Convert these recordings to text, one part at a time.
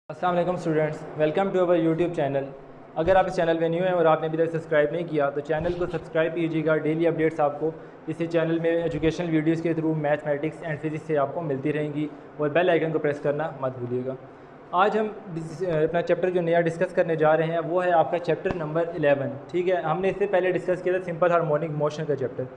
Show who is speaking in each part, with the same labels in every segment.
Speaker 1: अस्सलाम वालेकुम students, welcome to our YouTube channel. अगर आप इस चैनल में न्यू हैं और आपने अभी तक सब्सक्राइब नहीं किया तो चैनल को सब्सक्राइब कीजिएगा। डेली अपडेट्स आपको इसी चैनल में एजुकेशनल वीडियोस के थ्रू मैथमेटिक्स एंड फिज़िक्स से आपको मिलती रहेंगी और बेल आइकन को प्रेस करना मत भूलिएगा। आज हम अपना चैप्टर जो नया डिस्कस करने जा रहे हैं वो है आपका चैप्टर नंबर 11। ठीक है, हमने इससे पहले डिस्कस किया था सिंपल हार्मोनिक मोशन का चैप्टर,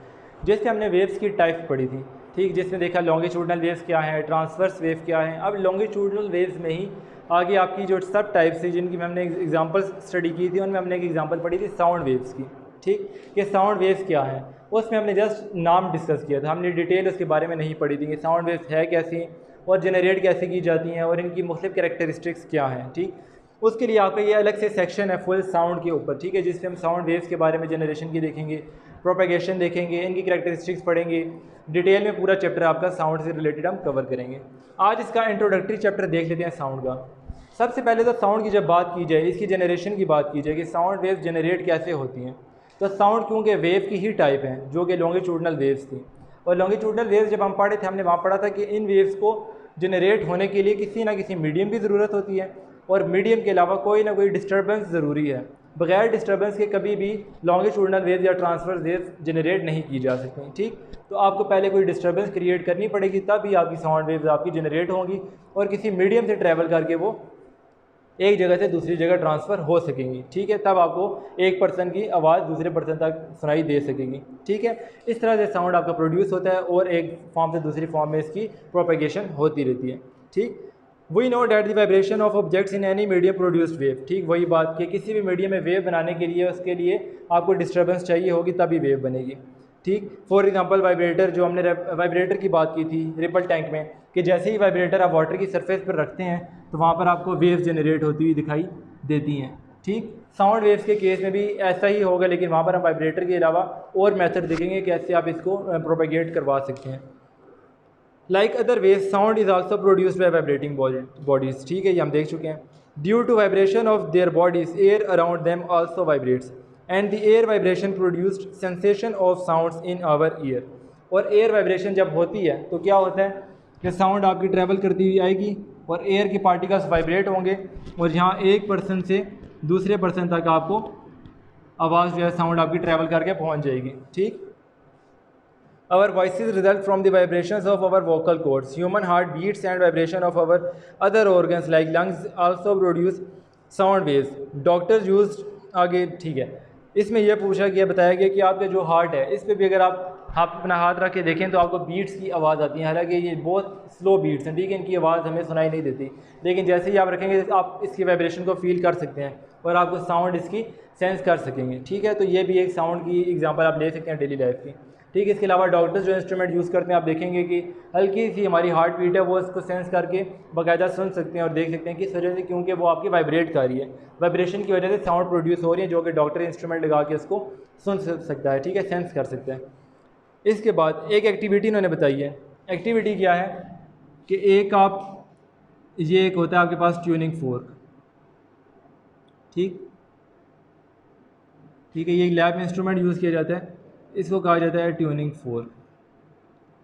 Speaker 1: जिससे हमने वेव्स की टाइप्स पढ़ी थी। ठीक, जिसमें देखा लॉन्गिट्यूडनल वेव्स क्या हैं, ट्रांसवर्स वेव क्या हैं। अब लॉन्गिट्यूडनल वेव्स में ही आगे आपकी जो सब टाइप्स थी जिनकी हमने एग्जांपल स्टडी की थी, उनमें हमने एक एग्जांपल पढ़ी थी साउंड वेव्स की। ठीक, ये साउंड वेव्स क्या हैं उसमें हमने जस्ट नाम डिस्कस किया था, हमने डिटेल उसके बारे में नहीं पढ़ी थी कि साउंड वेव्स है कैसी और जनरेट कैसे की जाती हैं और इनकी मुख्तलिफ कैरेक्टरिस्टिक्स क्या हैं। ठीक, उसके लिए आपका ये अलग से सेक्शन है फुल साउंड के ऊपर। ठीक है, जिसमें हम साउंड वेव्स के बारे में, जनरेशन की देखेंगे, प्रोपेगेशन देखेंगे, इनकी कैरेक्टरिस्टिक्स पढ़ेंगे। डिटेल में पूरा चैप्टर आपका साउंड से रिलेटेड हम कवर करेंगे। आज इसका इंट्रोडक्टरी चैप्टर देख लेते हैं साउंड का। सबसे पहले तो साउंड की जब बात की जाए, इसकी जनरेशन की बात की जाए कि साउंड वेव्स जनरेट कैसे होती हैं, तो साउंड क्योंकि वेव की ही टाइप हैं जो कि लॉन्गिट्यूडनल वेव्स थी। और लॉन्गिट्यूडनल वेव्स जब हम पढ़े थे, हमने वहाँ पढ़ा था कि इन वेव्स को जनरेट होने के लिए किसी ना किसी मीडियम की ज़रूरत होती है और मीडियम के अलावा कोई ना कोई डिस्टर्बेंस ज़रूरी है। बगैर डिस्टर्बेंस के कभी भी लॉन्गिट्यूडनल वेव्स या ट्रांसवर्स वेव्स जनरेट नहीं की जा सकती। ठीक, तो आपको पहले कोई डिस्टर्बेंस क्रिएट करनी पड़ेगी, तभी आपकी साउंड वेव्स आपकी जनरेट होंगी और किसी मीडियम से ट्रैवल करके वो एक जगह से दूसरी जगह ट्रांसफ़र हो सकेंगी। ठीक है, तब आपको एक पर्सन की आवाज़ दूसरे पर्सन तक सुनाई दे सकेगी। ठीक है, इस तरह से साउंड आपका प्रोड्यूस होता है और एक फॉर्म से दूसरी फॉर्म में इसकी प्रोपेगेशन होती रहती है। ठीक, we know that the vibration of objects in any medium produced wave. ठीक, वही बात कि किसी भी मीडियम में वेव बनाने के लिए उसके लिए आपको डिस्टर्बेंस चाहिए होगी तभी वेव बनेगी। ठीक, फॉर एग्जांपल वाइब्रेटर, जो हमने वाइब्रेटर की बात की थी रिपल टैंक में, कि जैसे ही वाइब्रेटर आप वाटर की सरफेस पर रखते हैं तो वहाँ पर आपको वेव्स जनरेट होती हुई दिखाई देती हैं। ठीक, साउंड वेव्स के केस में भी ऐसा ही होगा, लेकिन वहाँ पर हम वाइब्रेटर के अलावा और मेथड देखेंगे कैसे आप इसको प्रोपेगेट करवा सकते हैं। Like other waves, sound is also produced by vibrating bodies. ठीक है, ये हम देख चुके हैं। Due to vibration of their bodies, air around them also vibrates and the air vibration produced sensation of sounds in our ear. और air vibration जब होती है तो क्या होता है कि साउंड आपकी ट्रैवल करती हुई आएगी और एयर के पार्टिकल्स वाइब्रेट होंगे और यहाँ एक पर्सन से दूसरे पर्सन तक आपको आवाज़ जो है साउंड आपकी ट्रैवल करके पहुँच जाएगी। ठीक, our voices result from the vibrations of our vocal cords. Human heart beats and vibration of our other organs like lungs also produce sound waves. Doctors used आगे। ठीक है, इसमें यह पूछा गया, बताया गया कि आपका जो हार्ट है इस पर भी अगर आप अपना हाथ रख के देखें तो आपको बीट्स की आवाज़ आती है। हालांकि ये बहुत स्लो बीट्स हैं, ठीक है, इनकी आवाज़ हमें सुनाई नहीं देती, लेकिन जैसे ही आप रखेंगे आप इसकी वाइब्रेशन को फील कर सकते हैं और आपको साउंड इसकी सेंस कर सकेंगे। ठीक है, तो ये भी एक साउंड की एग्जांपल आप ले सकते हैं डेली लाइफ की। ठीक, इसके अलावा डॉक्टर्स जो इंस्ट्रूमेंट यूज़ करते हैं, आप देखेंगे कि हल्की सी हमारी हार्ट बीट है वो इसको सेंस करके बाकायदा सुन सकते हैं और देख सकते हैं किस वजह से, क्योंकि वो आपकी वाइब्रेट कर रही है, वाइब्रेशन की वजह से साउंड प्रोड्यूस हो रही है जो कि डॉक्टर इंस्ट्रूमेंट लगा के उसको सुन सकता है। ठीक है, सेंस कर सकता है। इसके बाद एक एक्टिविटी इन्होंने बताई है। एक्टिविटी क्या है कि एक एक होता है आपके पास ट्यूनिंग फोर्क। ठीक, है, ये लैब में इंस्ट्रूमेंट यूज़ किया जाता है, इसको कहा जाता है ट्यूनिंग फोर्क।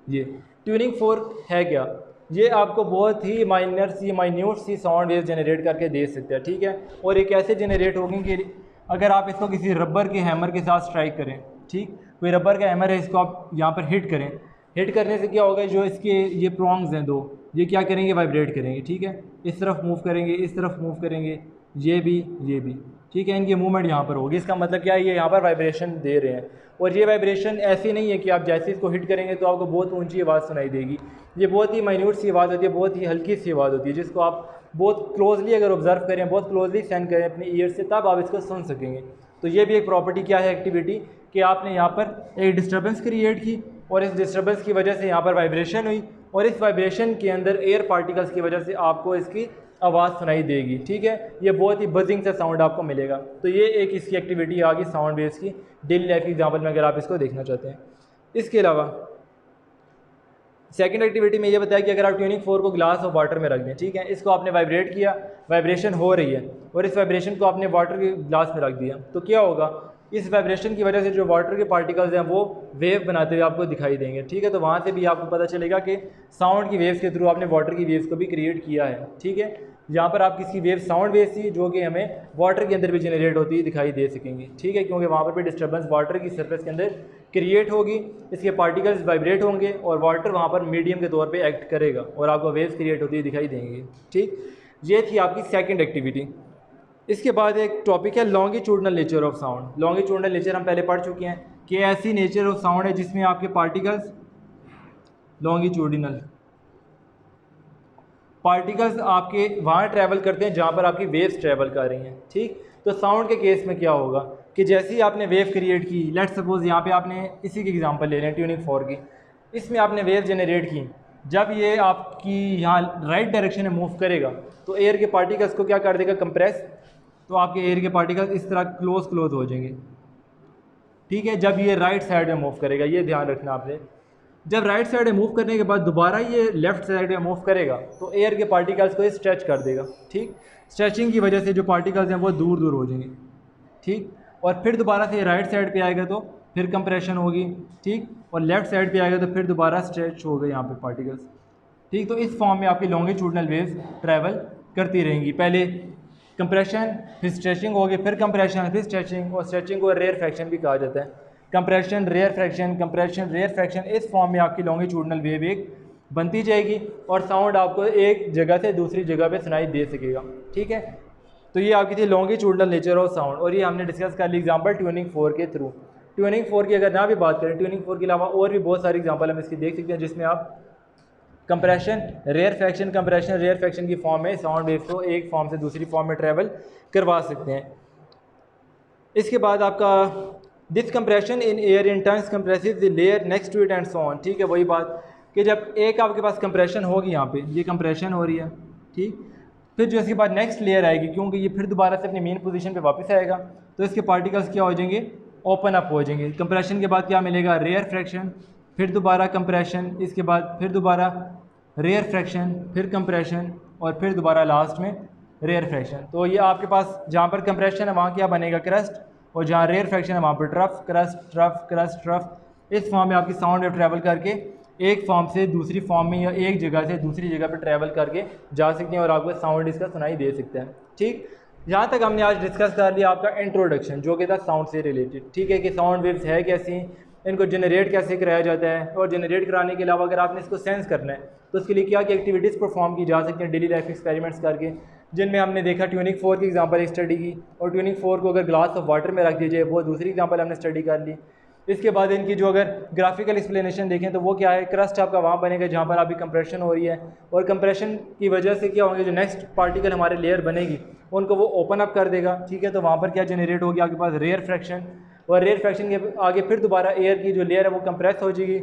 Speaker 1: ये ट्यूनिंग फोर्क है क्या, ये आपको बहुत ही माइन्यूट सी साउंड वेव जनरेट करके दे सकते हैं। ठीक है, और ये कैसे जनरेट होगी कि अगर आप इसको किसी रबर के हैमर के साथ स्ट्राइक करें, ठीक, कोई रबर का हैमर है, इसको आप यहाँ पर हिट करें, हिट करने से क्या होगा, जो इसके ये प्रॉन्ग्स हैं दो, ये क्या करेंगे, वाइब्रेट करेंगे। ठीक है, इस तरफ मूव करेंगे, इस तरफ मूव करेंगे, ये भी। ठीक है, इनकी मूवमेंट यहाँ पर होगी। इसका मतलब क्या है, ये यहाँ पर वाइब्रेशन दे रहे हैं और ये वाइब्रेशन ऐसी नहीं है कि आप जैसे इसको हिट करेंगे तो आपको बहुत ऊंची आवाज़ सुनाई देगी। ये बहुत ही माइन्यूट सी आवाज़ होती है, बहुत ही हल्की सी आवाज़ होती है, जिसको आप बहुत क्लोजली अगर ऑब्जर्व करें, बहुत क्लोजली सेंड करें अपने ईयर से, तब आप इसको सुन सकेंगे। तो ये भी एक प्रॉपर्टी क्या है, एक्टिविटी, कि आपने यहाँ पर एक डिस्टर्बेंस क्रिएट की और इस डिस्टर्बेंस की वजह से यहाँ पर वाइब्रेशन हुई और इस वाइब्रेशन के अंदर एयर पार्टिकल्स की वजह से आपको इसकी आवाज़ सुनाई देगी। ठीक है, ये बहुत ही बजिंग सा साउंड आपको मिलेगा। तो ये एक इसकी एक्टिविटी आ गई साउंड वेव्स की डेली लाइफ की एग्जांपल में, अगर आप इसको देखना चाहते हैं। इसके अलावा सेकंड एक्टिविटी में ये बताया कि अगर आप ट्यूनिंग फोर्क को ग्लास ऑफ वाटर में रख दें, ठीक है, इसको आपने वाइब्रेट किया, वाइब्रेशन हो रही है और इस वाइब्रेशन को आपने वाटर के ग्लास में रख दिया, तो क्या होगा, इस वाइब्रेशन की वजह से जो वाटर के पार्टिकल्स हैं वो वेव बनाते हुए आपको दिखाई देंगे। ठीक है, तो वहाँ से भी आपको पता चलेगा कि साउंड की वेव्स के थ्रू आपने वाटर की वेव्स को भी क्रिएट किया है। ठीक है, यहाँ पर आपकी इसकी वेव साउंड वेव थी जो कि हमें वाटर के अंदर भी जनरेट होती हुई दिखाई दे सकेंगी, ठीक है, क्योंकि वहाँ पर भी डिस्टर्बेंस वाटर की सरफेस के अंदर क्रिएट होगी, इसके पार्टिकल्स वाइब्रेट होंगे और वाटर वहाँ पर मीडियम के तौर पे एक्ट करेगा और आपको वेव्स क्रिएट होती हुई दिखाई देंगी, ठीक। ये थी आपकी सेकंड एक्टिविटी। इसके बाद एक टॉपिक है longitudinal nature of sound. Longitudinal nature हम पहले पढ़ चुके हैं कि ऐसी नेचर ऑफ साउंड है जिसमें आपके पार्टिकल्स पार्टिकल्स आपके वहाँ ट्रैवल करते हैं जहाँ पर आपकी वेव्स ट्रैवल कर रही हैं, ठीक। तो साउंड के केस में क्या होगा कि जैसे ही आपने वेव क्रिएट की, लेट्स सपोज यहाँ पे आपने इसी की एग्जांपल ले लें ट्यूनिंग फोर की, इसमें आपने वेव जनरेट की, जब ये आपकी यहाँ राइट डायरेक्शन में मूव करेगा तो एयर के पार्टिकल्स को क्या कर देगा, कंप्रेस, तो आपके एयर के पार्टिकल्स इस तरह क्लोज हो जाएंगे, ठीक है, जब ये राइट साइड में मूव करेगा। ये ध्यान रखना आपने, जब राइट साइड में मूव करने के बाद दोबारा ये लेफ्ट साइड में मूव करेगा तो एयर के पार्टिकल्स को ये स्ट्रेच कर देगा, ठीक। स्ट्रेचिंग की वजह से जो पार्टिकल्स हैं वो दूर दूर हो जाएंगे, ठीक। और फिर दोबारा से राइट साइड पे आएगा तो फिर कंप्रेशन होगी, ठीक, और लेफ्ट साइड पे आएगा तो फिर दोबारा स्ट्रेच हो गए यहाँ पे पार्टिकल्स, ठीक। तो इस फॉर्म में आपकी लॉन्गिट्यूडनल वेव्स ट्रैवल करती रहेंगी, पहले कंप्रेशन फिर स्ट्रेचिंग होगी, फिर कंप्रेशन फिर स्ट्रेचिंग, और स्ट्रेचिंग को रेयर फ्रैक्शन भी कहा जाता है। Compression rarefaction, compression rarefaction, इस फॉर्म में आपकी लॉन्गिट्यूडनल वेव एक बनती जाएगी और साउंड आपको एक जगह से दूसरी जगह पे सुनाई दे सकेगा, ठीक है। तो ये आपकी थी लॉन्गिट्यूडनल नेचर ऑफ साउंड और ये हमने डिस्कस कर ली एग्जांपल ट्यूनिंग फोर के थ्रू। ट्यूनिंग फोर की अगर ना भी बात करें, ट्यूनिंग फोर के अलावा और भी बहुत सारी एग्जांपल हम इसकी देख सकते हैं जिसमें आप compression rarefaction, compression rarefaction की फॉर्म में साउंड वेव को एक फॉर्म से दूसरी फॉर्म में ट्रैवल करवा सकते हैं। इसके बाद आपका this compression in air in turns compressive the layer next to it and so on, ठीक है, वही बात कि जब एक आपके पास कंप्रेशन होगी, यहाँ पे ये कंप्रेशन हो रही है, ठीक, फिर जो इसके बाद नेक्स्ट लेयर आएगी, क्योंकि ये फिर दोबारा से अपनी मेन पोजीशन पे वापस आएगा तो इसके पार्टिकल्स क्या हो जाएंगे, ओपन अप हो जाएंगे। कंप्रेशन के बाद क्या मिलेगा, रेयर फ्रैक्शन, फिर दोबारा कंप्रेशन, इसके बाद फिर दोबारा रेयर फ्रैक्शन, फिर कंप्रेशन और फिर दोबारा लास्ट में रेयर फ्रैक्शन। तो ये आपके पास जहाँ पर कंप्रेशन है वहाँ क्या बनेगा, क्रस्ट, और जहाँ रेयर फ्रैक्शन है वहाँ पर trough, crust trough crust trough. इस फॉर्म में आपकी साउंड वेव ट्रैवल करके एक फॉर्म से दूसरी फॉर्म में या एक जगह से दूसरी जगह पर ट्रैवल करके जा सकते हैं और आपको साउंड इसका सुनाई दे सकता है, ठीक। यहाँ तक हमने आज डिस्कस कर लिया आपका इंट्रोडक्शन जो कि था साउंड से रिलेटेड, ठीक है, कि साउंड वेव्स है कैसी, इनको जनरेट कैसे कराया जाता है, और जनरेट कराने के अलावा अगर आपने इसको सेंस करना है तो उसके लिए क्या क्या एक्टिविटीज़ परफॉर्म की जा सकती हैं डेली लाइफ एक्सपेरिमेंट्स करके, जिनमें हमने देखा ट्यूनिंग फोर की एग्जांपल एक स्टडी की, और ट्यूनिंग फोर को अगर ग्लास ऑफ वाटर में रख दीजिए वो दूसरी एग्जांपल हमने स्टडी कर ली। इसके बाद इनकी जो अगर ग्राफिकल एक्सप्लेनेशन देखें तो वो क्या है, क्रस्ट आपका वहाँ बनेगा जहाँ पर अभी कंप्रेशन हो रही है, और कंप्रेशन की वजह से क्या होंगे, जो नेक्स्ट पार्टिकल हमारे लेयर बनेगी उनको वो ओपन अप कर देगा, ठीक है। तो वहाँ पर क्या जनरेट होगी आपके पास, रेयर फ्रैक्शन, और रेयर फ्रैक्शन के आगे फिर दोबारा एयर की जो लेयर है वो कंप्रेस हो जाएगी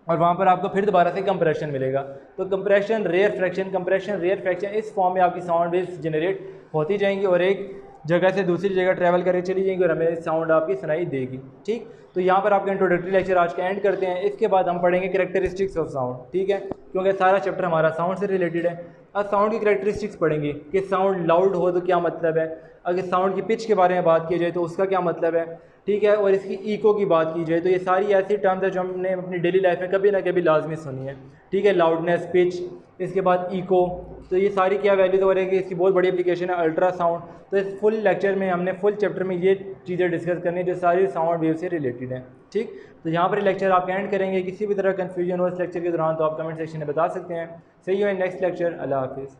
Speaker 1: और वहाँ पर आपको फिर दोबारा से कंप्रेशन मिलेगा। तो compression rarefaction, compression rarefaction, इस फॉर्म में आपकी साउंड वेव्स जनरेट होती जाएंगी और एक जगह से दूसरी जगह ट्रैवल करके चली जाएंगी और हमें साउंड आपकी सुनाई देगी, ठीक। तो यहाँ पर आपका इंट्रोडक्टरी लेक्चर आज का एंड करते हैं। इसके बाद हम पढ़ेंगे कैरेक्टरिस्टिक्स ऑफ साउंड, ठीक है, क्योंकि सारा चैप्टर हमारा साउंड से रिलेटेड है। अब साउंड की कैरेक्टरिस्टिक्स पढ़ेंगे कि साउंड लाउड हो तो क्या मतलब है, अगर साउंड की पिच के बारे में बात की जाए तो उसका क्या मतलब है, ठीक है, और इसकी इको की बात की जाए तो ये सारी ऐसी टर्म्स है जो हमने अपनी डेली लाइफ में कभी ना कभी लाजमी सुनी है, ठीक है। लाउडनेस, पिच, इसके बाद इको, तो ये सारी क्या वैल्यूज हो रही है कि इसकी बहुत बड़ी एप्लीकेशन है अल्ट्रासाउंड। तो इस फुल लेक्चर में हमने फुल चैप्टर में ये चीज़ें डिस्कस करनी है जो सारी साउंड वेव से रिलेटेड है, ठीक। तो यहाँ पर लेक्चर आप एंड करेंगे, किसी भी तरह कन्फ्यूजन हो इस लेक्चर के दौरान तो आप कमेंट सेक्शन में बता सकते हैं। सही हो नेक्स्ट लेक्चर, अल्लाह हाफिज़।